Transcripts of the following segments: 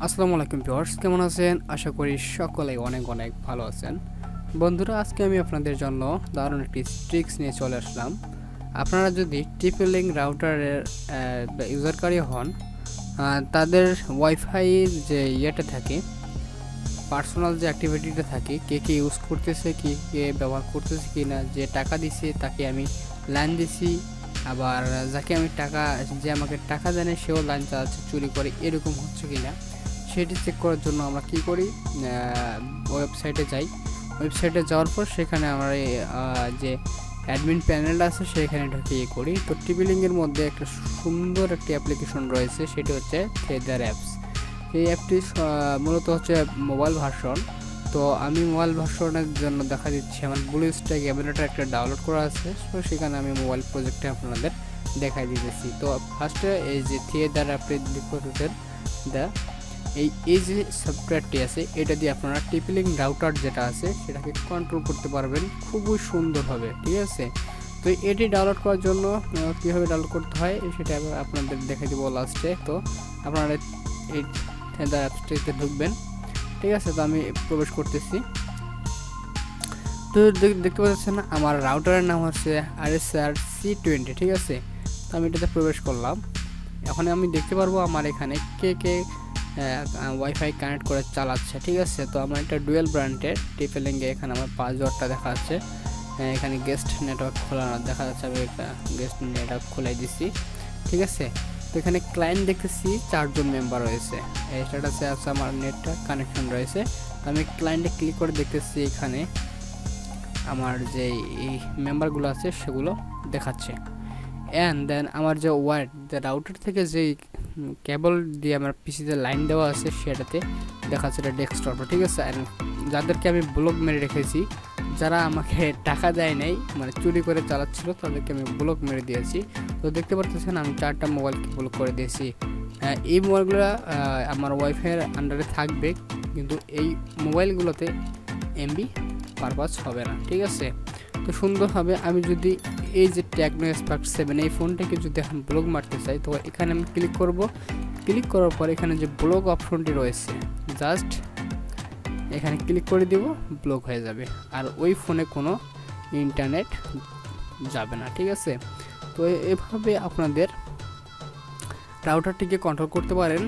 আসসালামু আলাইকুম ভিউয়ার্স, কেমন আছেন? আশা করি সকলেই অনেক অনেক ভালো আছেন। বন্ধুরা, আজকে আমি আপনাদের জন্য দারুণ একটি ট্রিক্স নিয়ে চলে আসলাম। আপনারা যদি TP-Link রাউটারের ইউজারকারী হন, তাদের ওয়াইফাই যে ইয়েটা থাকে, পার্সোনাল যে অ্যাক্টিভিটিটা থাকে, কে কে ইউজ করতেছে, কে ব্যবহার করতেছে কি না, যে টাকা দিছে তাকে আমি লাইন দিছি, আবার যাকে আমি টাকা যে আমাকে টাকা দেয় না সেও লাইন চালাচ্ছে চুরি করে, এরকম হচ্ছে কি না সেটি চেক করার জন্য আমরা কি করি, ওয়েবসাইটে যাই। ওয়েবসাইটে যাওয়ার পর সেখানে আমরা যে অ্যাডমিন প্যানেলটা আছে সেখানে ঢুকে করি। তো TP-Link-এর মধ্যে একটা সুন্দর একটি অ্যাপ্লিকেশন রয়েছে, সেটি হচ্ছে Tether অ্যাপস। এই অ্যাপটি মূলত হচ্ছে মোবাইল ভার্সন। তো আমি মোবাইল ভার্সনের জন্য দেখা দিচ্ছি আমার ব্লু স্ট্যাক এমুলেটর একটা ডাউনলোড করা আছে, তো সেখানে আমি মোবাইল প্রজেক্টে আপনাদের দেখাই দিতেছি। তো ফার্স্টে এই যে Tether অ্যাপটি দেখতেছেন, এই যে সফটওয়্যারটি আছে, এটা দিয়ে আপনারা TP-Link রাউটার যেটা আছে সেটাকে কন্ট্রোল করতে পারবেন খুবই সুন্দরভাবে, ঠিক আছে। তো এটি ডাউনলোড করার জন্য কীভাবে ডাউনলোড করতে হয় সেটা আপনাদের দেখাই দেবো লাস্টে। তো আপনারা এই Tether অ্যাপসটিতে ঢুকবেন, ঠিক আছে। তো আমি প্রবেশ করতেছি। তো দেখতে পাচ্ছেন আমার রাউটারের নাম হচ্ছে RSRC20, ঠিক আছে। তো আমি এটাতে প্রবেশ করলাম। এখন আমি দেখতে পারবো আমার এখানে কে কে ওয়াইফাই কানেক্ট করে চালাচ্ছে, ঠিক আছে। তো আমার একটা ডুয়েল ব্র্যান্ডের TP-Link-এ এখানে আমার পাসওয়ার্ডটা দেখা যাচ্ছে, এখানে গেস্ট নেটওয়ার্ক খোলা দেখা যাচ্ছে, আমি গেস্ট নেটওয়ার্ক খোলাই দিচ্ছি, ঠিক আছে। তো এখানে ক্লায়েন্ট দেখতেছি 4 জন মেম্বার রয়েছে, স্ট্যাটাসে আছে আমার নেটওয়ার্ক কানেকশন রয়েছে। আমি ক্লায়েন্টে ক্লিক করে দেখতেছি এখানে আমার যে এই মেম্বারগুলো আছে সেগুলো দেখাচ্ছে। অ্যান্ড দেন আমার যে রাউটার থেকে যেই কেবল দিয়ে আমার পিসিতে লাইন দেওয়া আছে সেটাতে দেখাচ্ছে এটা ডেস্কটপে, ঠিক আছে। অ্যান্ড যাদেরকে আমি ব্লক মেরে রেখেছি, যারা আমাকে টাকা দেয় নাই, মানে চুরি করে চালাচ্ছিল, তাদেরকে আমি ব্লক মেরে দিয়েছি। তো দেখতে পাচ্ছেন আমি 4টা মোবাইলকে ব্লক করে দিয়েছি। এই মোবাইলগুলো আমার ওয়াইফাইয়ের আন্ডারে থাকবে, কিন্তু এই মোবাইলগুলোতে এমবি পারপাস হবে না, ঠিক আছে। তো সুন্দরভাবে আমি যদি এই যে টেকনো স্পার্ক 7 এই ফোনটাকে যদি এখন ব্লক মারতে চাই, তো এখানে আমি ক্লিক করব। ক্লিক করার পর এখানে যে ব্লক অপশনটি রয়েছে, জাস্ট এখানে ক্লিক করে দিব, ব্লক হয়ে যাবে, আর ওই ফোনে কোনো ইন্টারনেট যাবে না, ঠিক আছে। তো এভাবে আপনাদের রাউটারটিকে কন্ট্রোল করতে পারেন।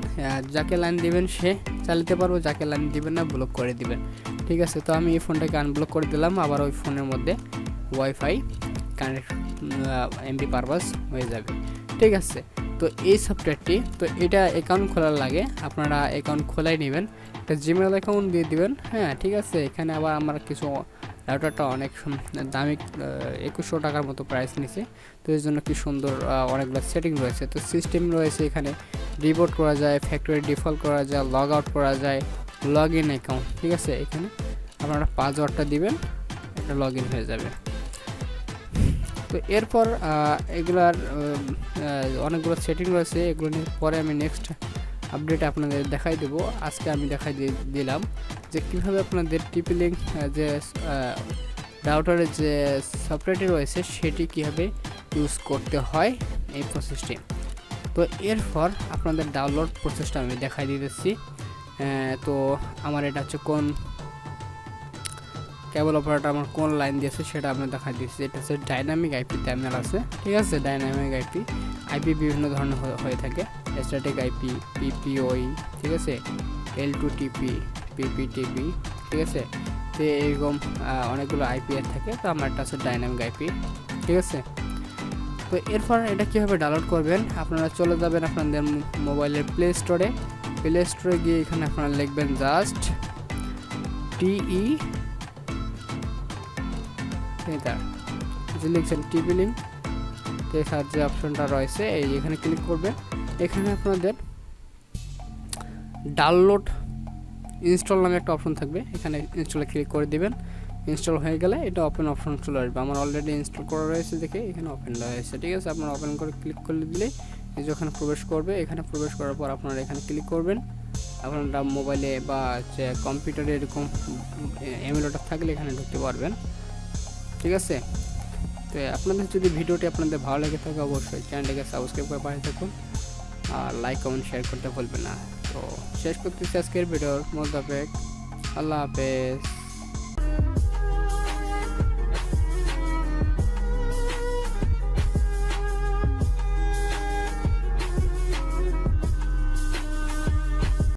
যাকে লাইন দিবেন সে চালাতে পারবো, যাকে লাইন দিবেন না ব্লক করে দিবেন, ঠিক আছে। তো আমি এই ফোনটাকে আনব্লক করে দিলাম, আবার ওই ফোনের মধ্যে ওয়াইফাই কানেক্ট এমবি পারপাস হয়ে যাবে, ঠিক আছে। তো এই সফটওয়্যারটি, তো এটা অ্যাকাউন্ট খোলার লাগে, আপনারা অ্যাকাউন্ট খোলাই নেবেন, একটা জিমেল অ্যাকাউন্ট দিয়ে দিবেন, হ্যাঁ, ঠিক আছে। এখানে আবার আমার কিছু রাউটারটা অনেক দামি 2100 টাকার মতো প্রাইস নিছে। তো এর জন্য কি সুন্দর অনেকগুলো সেটিং রয়েছে। তো সিস্টেম রয়েছে, এখানে রিবোট করা যায়, ফ্যাক্টরি ডিফল্ট করা যায়, লগ আউট করা যায়, লগ ইন অ্যাকাউন্ট, ঠিক আছে। এখানে আপনারা পাসওয়ার্ডটা দিবেন, এটা লগ ইন হয়ে যাবে। তো এরপর এগুলার অনেকগুলো সেটিং রয়েছে, এগুলো নিয়ে পরে আমি নেক্সট আপডেটে আপনাদের দেখাই দেবো। আজকে আমি দেখাই দিলাম যে কীভাবে আপনাদের TP-Link যে রাউটারের যে সফটওয়্যারটি রয়েছে সেটি কীভাবে ইউজ করতে হয়, এই প্রসেসটি। তো এরপর আপনাদের ডাউনলোড প্রসেসটা আমি দেখাই দিতেছি। তো আমার এটা হচ্ছে কোন কেবল অপারেটর আমার কোন লাইন দিয়েছে সেটা আমি দেখাই দিচ্ছি। এটা হচ্ছে ডাইনামিক আইপি টার্মিনাল আছে, ঠিক আছে। ডাইনামিক আইপি বিভিন্ন ধরনের হয়ে থাকে, স্ট্যাটিক আইপি, PPOE, ঠিক আছে, L2TP, PPTP, ঠিক আছে। তো এরকম অনেকগুলো আইপি থাকে। তো আমার একটা আছে ডাইনামিক আইপি, ঠিক আছে। তো এরপর এটা কীভাবে ডাউনলোড করবেন, আপনারা চলে যাবেন আপনাদের মোবাইলের প্লে স্টোরে গিয়ে এখানে আপনারা লিখবেন জাস্ট লিখছেন TP-Link, সার্চ যে অপশনটা রয়েছে এই এখানে ক্লিক করবে। এখানে আপনাদের ডাউনলোড ইনস্টল নামে একটা অপশন থাকবে, এখানে ইনস্টলে ক্লিক করে দিবেন। ইনস্টল হয়ে গেলে এটা ওপেন অপশন চলে আসবে। আমার অলরেডি ইনস্টল করা রয়েছে দেখে এখানে ওপেন রয়েছে, ঠিক আছে। আপনারা ওপেন করে ক্লিক করে দিলে এই যে ওখানে প্রবেশ করবে। এখানে প্রবেশ করার পর আপনারা এখানে ক্লিক করবেন। আপনারা মোবাইলে বা কম্পিউটারে এরকম এমুলেটর থাকলে এখানে ঢুকতে পারবেন, ঠিক আছে। তো আপনাদের যদি ভিডিওটি আপনাদের ভালো লেগে থাকে অবশ্যই চ্যানেলটিকে সাবস্ক্রাইব করে পাশে থাকুন, আর লাইক কমেন্ট শেয়ার করতে ভুলবেন না। তো শেষ করতেছি আজকের ভিডিওর মোতাবেক। আল্লাহ হাফেজ।